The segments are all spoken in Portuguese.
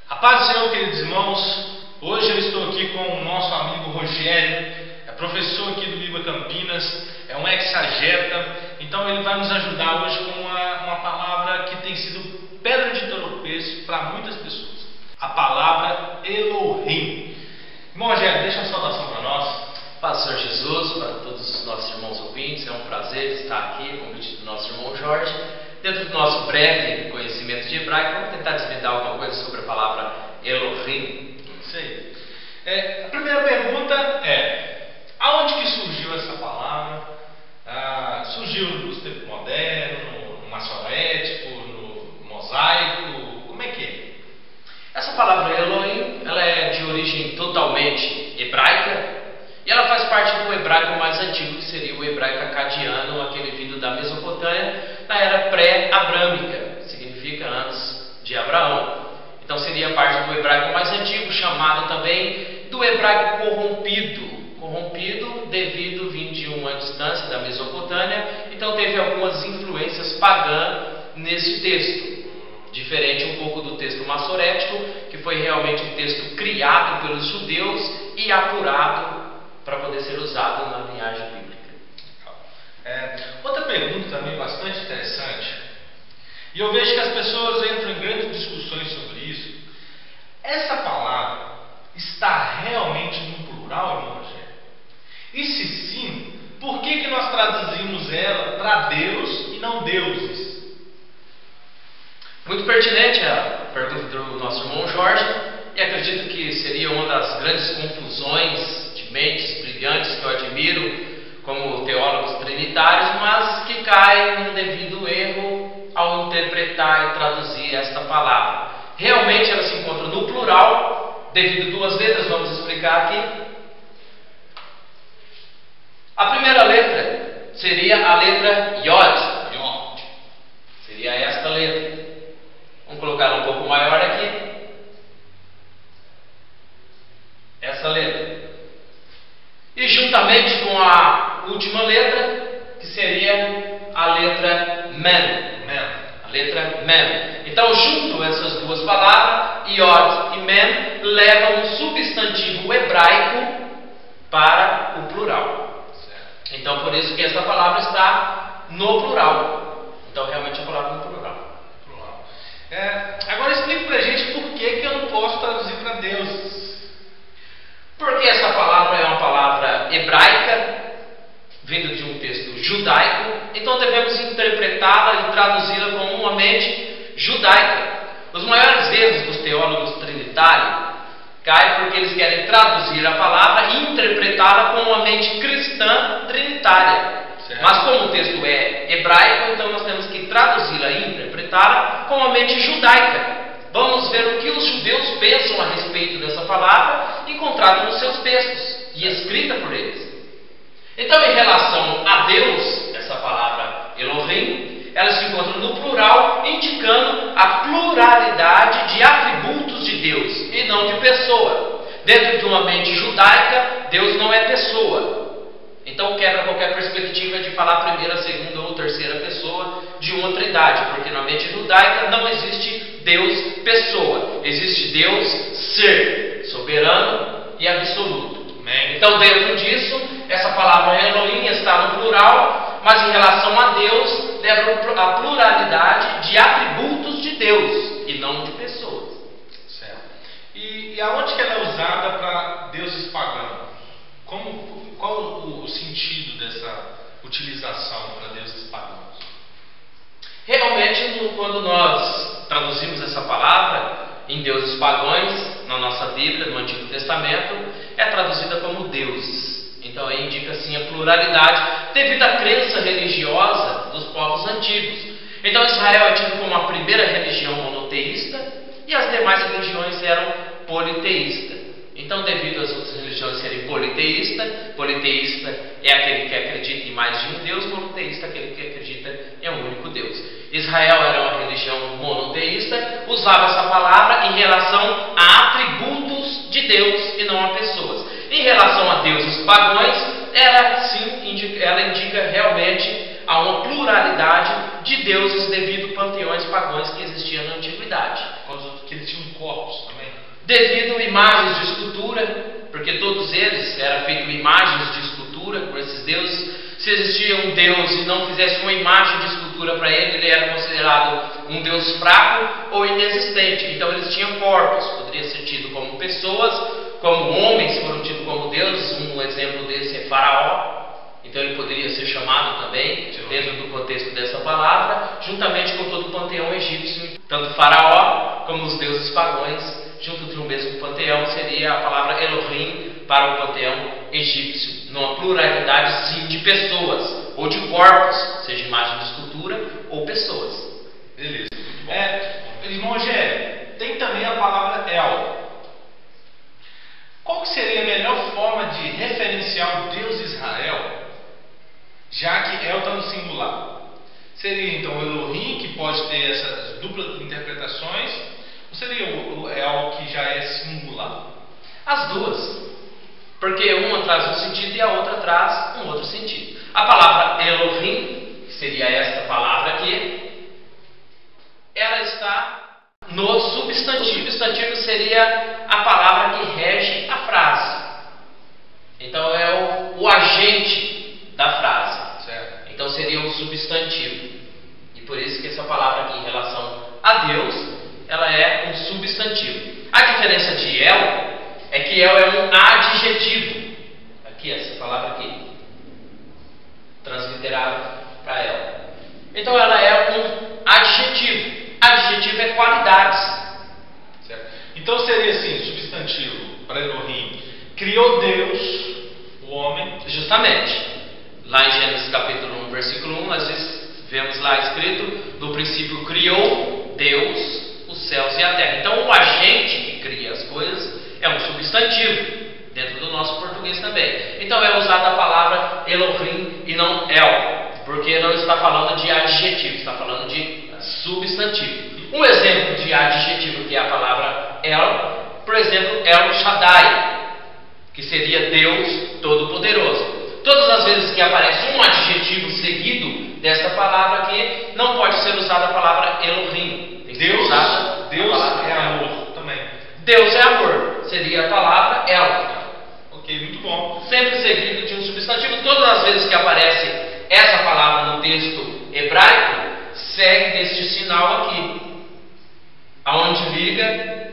A paz do Senhor, queridos irmãos. Hoje eu estou aqui com o nosso amigo Rogério, é professor aqui do Liba Campinas, é um exageta, então ele vai nos ajudar hoje com uma palavra que tem sido pedra de tropeço para muitas pessoas, a palavra Elohim. Irmão Rogério, deixa uma saudação para nós. Paz do Senhor Jesus, para todos os nossos irmãos ouvintes, é um prazer estar aqui, convite do nosso irmão Jorge. Dentro do nosso breve conhecimento de hebraico, vamos tentar desvendar alguma coisa sobre a palavra Elohim. Isso aí. A primeira pergunta é: aonde que surgiu essa palavra? Surgiu no tempo moderno, no maçorético, no mosaico? Como é que é? Essa palavra Elohim, ela é de origem totalmente hebraica e ela faz parte do hebraico mais antigo, que seria o hebraico acadiano, aquele vindo da Mesopotâmia, na era pré-abrâmica, significa antes de Abraão. Então seria parte do hebraico mais antigo, chamado também do hebraico corrompido devido vir de uma distância da Mesopotâmia, então teve algumas influências pagãs nesse texto, diferente um pouco do texto maçorético, que foi realmente um texto criado pelos judeus e apurado para poder ser usado na linhagem bíblica. Outra pergunta também bastante interessante, e eu vejo que as pessoas entram em grandes discussões sobre isso. Essa palavra está realmente no plural, irmão Rogério? E se sim, por que nós traduzimos ela para Deus e não deuses? Muito pertinente a pergunta do nosso irmão Jorge, e acredito que seria uma das grandes confusões de mentes brilhantes que eu admiro como teólogos trinitários, mas que caem num devido erro ao interpretar e traduzir esta palavra. Realmente ela se encontra no plural, devido a duas letras, vamos explicar aqui. A primeira letra seria a letra Yod. Yod. Seria esta letra. Vamos colocar ela um pouco maior aqui. Essa letra. E juntamente com a última letra, que seria a letra Men. A letra Men. Então, junto essas duas palavras, Yod e Men, levam um substantivo hebraico para o plural. Certo. Então, por isso que essa palavra está no plural. Então, realmente a palavra é no plural. Agora explique pra gente por que eu não posso traduzir para deuses. Porque essa palavra é uma palavra hebraica, vindo de um texto judaico, então devemos interpretá-la e traduzi-la comumente judaica. Os maiores erros dos teólogos trinitários caem porque eles querem traduzir a palavra e interpretá-la com uma mente cristã trinitária. Certo. Mas como o texto é hebraico, então nós temos que traduzi-la e interpretá-la com uma mente judaica. Vamos ver o que os judeus pensam a respeito dessa palavra, encontrada nos seus textos e escrita por eles. Então, em relação a Deus, essa palavra Elohim, ela se encontra no plural, indicando a pluralidade de atributos de Deus e não de pessoa. Dentro de uma mente judaica, Deus não é pessoa. Então quebra qualquer perspectiva de falar primeira, segunda ou terceira pessoa de uma trindade, porque na mente judaica não existe Deus pessoa, existe Deus ser, soberano e absoluto. Então dentro disso, essa palavra Elohim está no plural, mas em relação a Deus, leva a pluralidade de atributos de Deus e não de pessoas. Certo. E aonde que ela é usada para deuses pagãos? Qual o sentido dessa utilização para deuses pagãos? Realmente, quando nós traduzimos essa palavra em deuses pagãos, na nossa Bíblia, no Antigo Testamento, é traduzida como deuses. Então aí indica assim a pluralidade devido à crença religiosa dos povos antigos. Então Israel é tido como a primeira religião monoteísta e as demais religiões eram politeístas. Então, devido às outras religiões serem politeísta é aquele que acredita em mais de um Deus, monoteísta é aquele que acredita em um único Deus. Israel era uma religião monoteísta, usava essa palavra em relação a atributos de Deus e não a pessoas. Em relação a deuses pagãos, ela indica realmente a uma pluralidade de deuses devido a panteões pagãos que existiam na antiguidade. Que eles tinham corpos também. devido a imagens de escultura, porque todos eles eram feitos imagens de escultura por esses deuses. Se existia um Deus e não fizesse uma imagem de escultura para ele, ele era considerado um Deus fraco ou inexistente. Então eles tinham corpos, poderia ser tido como pessoas, como homens foram tidos como deuses. Um exemplo desse é Faraó. Então ele poderia ser chamado também, dentro do contexto dessa palavra, juntamente com todo o panteão egípcio. Tanto Faraó como os deuses pagãos, junto no mesmo panteão, seria a palavra Elohim para o panteão egípcio, numa pluralidade sim de pessoas, ou de corpos, seja imagem de escultura ou pessoas. Beleza, muito bom. Irmão Rogério, tem também a palavra El. Qual que seria a melhor forma de referenciar o Deus Israel, já que El está no singular? Seria então o Elohim, que pode ter essas duplas interpretações, ou seria o El que já é singular? As duas, porque uma traz um sentido e a outra traz um outro sentido. A palavra Elohim, que seria esta palavra aqui, ela está no substantivo. O substantivo seria a palavra que rege a frase. Então é o agente da frase. Certo. Então seria um substantivo. E por isso que essa palavra aqui em relação a Deus, ela é um substantivo. A diferença de El é que El é um adjetivo. Aqui, essa palavra aqui, transliterada para El. Então ela é um adjetivo. Adjetivo é qualidades. Certo. Então seria assim, substantivo para Elohim: criou Deus o homem. Justamente. Lá em Gênesis capítulo 1, versículo 1, nós vemos lá escrito: no princípio criou Deus os céus e a terra. Então o agente que cria as coisas é um substantivo, dentro do nosso português também. Então é usada a palavra Elohim e não El, porque não está falando de adjetivo, está falando de substantivo. Um exemplo de adjetivo que é a palavra El, por exemplo, El Shaddai, que seria Deus Todo-Poderoso. Todas as vezes que aparece um adjetivo seguido dessa palavra aqui, não pode ser usada a palavra Elohim. Tem que ser usada Deus a palavra é El. amor também. Deus é amor, seria a palavra El. Ok, muito bom. Sempre seguido de um substantivo. Todas as vezes que aparece essa palavra no texto hebraico, segue deste sinal aqui, aonde liga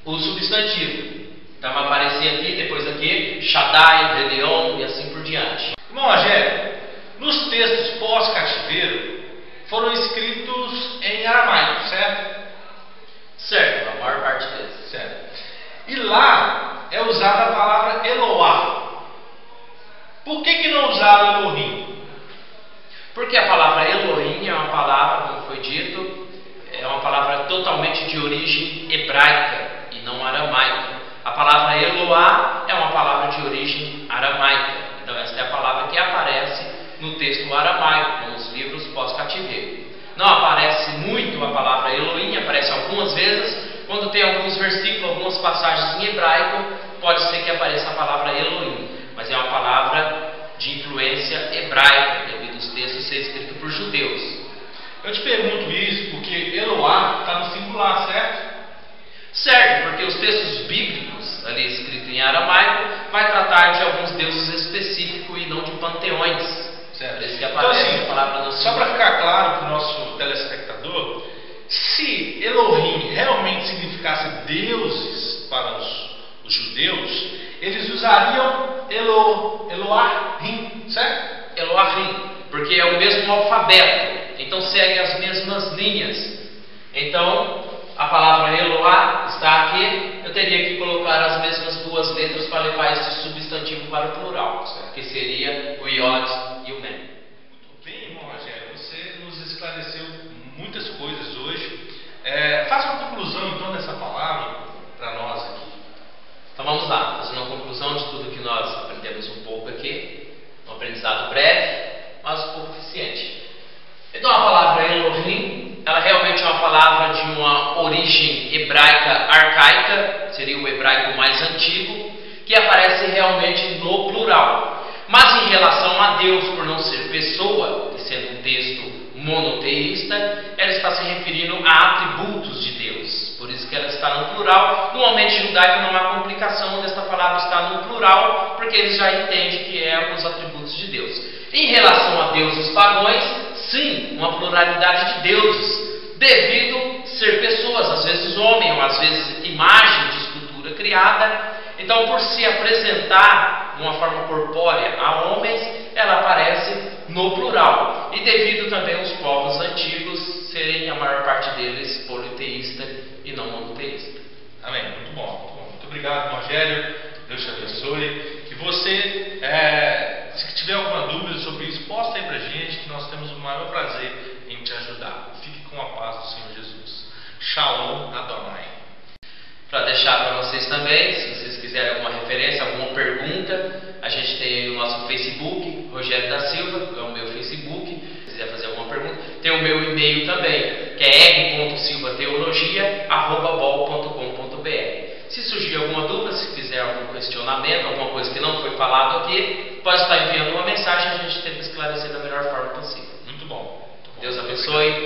o substantivo. Então vai aparecer aqui, depois aqui, Shaddai, Gedeon e assim por diante. Irmão Rogério, nos textos pós-cativeiro foram escritos em aramaico, certo? Certo, a maior parte deles. Certo. E lá é usada a palavra Eloá. Por que não usaram Elohim? Porque a palavra Elohim é uma palavra, como foi dito, é uma palavra totalmente de origem hebraica e não aramaica. A palavra Eloá é uma palavra de origem aramaica. Então essa é a palavra que aparece no texto aramaico, nos livros pós-cativeiro. Não aparece muito a palavra Elohim, aparece algumas vezes. Quando tem alguns versículos, algumas passagens em hebraico, pode ser que apareça a palavra Elohim. Mas é uma palavra de influência hebraica, devido aos textos ser escritos por judeus. Eu te pergunto isso porque Eloá está no singular, certo? Certo, porque os textos bíblicos, ali escritos em aramaico, vai tratar de alguns deuses específicos e não de panteões. Certo. Por isso que aparece então, assim, a palavra no só para ficar claro para o nosso telespectador, se Elohim realmente significasse deuses para os judeus, eles usariam Elohim, certo? Elohim, porque é o mesmo alfabeto, então segue as mesmas linhas. Então a palavra Eloá está aqui, eu teria que colocar as mesmas duas letras para levar esse substantivo para o plural, certo? Que seria o Iod e o Men. Muito bem, irmão Rogério, você nos esclareceu muitas coisas hoje. Faça uma conclusão então dessa palavra para nós aqui. Então vamos lá, fazendo uma conclusão de tudo que nós aprendemos um pouco aqui, um aprendizado breve, mas um pouco eficiente. Então a palavra Elohim, ela realmente é uma palavra de uma origem hebraica arcaica, seria o hebraico mais antigo, que aparece realmente no plural. Mas em relação a Deus, por não ser pessoa, e sendo um texto monoteísta, ela está se referindo a atributos de Deus. Por isso que ela está está no plural. No ambiente judaico não há complicação desta palavra estar no plural, porque eles já entendem que é os atributos de Deus. Em relação a deuses pagãos, sim, uma pluralidade de deuses, devido ser pessoas, às vezes homem, ou às vezes imagem de escultura criada. Então, por se apresentar de uma forma corpórea a homens, ela aparece no plural. E devido também aos povos antigos serem a maior parte deles politeísta e não monoteísta. Amém. Muito bom, muito bom. Muito obrigado, Rogério. Deus te abençoe. E você, se tiver alguma dúvida sobre isso, posta aí pra gente, que nós temos o maior prazer em te ajudar. Fique com a paz do Senhor Jesus. Shalom Adonai. Para deixar para vocês também, se vocês quiserem alguma referência, alguma pergunta, a gente tem o nosso Facebook, Rogério da Silva, é o meu Facebook. Se quiser fazer alguma pergunta, tem o meu e-mail também, que é r.silvateologia@bol.com.br. Se surgir alguma dúvida, se fizer algum questionamento, alguma coisa que não foi falado aqui, pode estar enviando uma mensagem e a gente tenta esclarecer da melhor forma possível. Muito bom. Muito bom. Deus abençoe.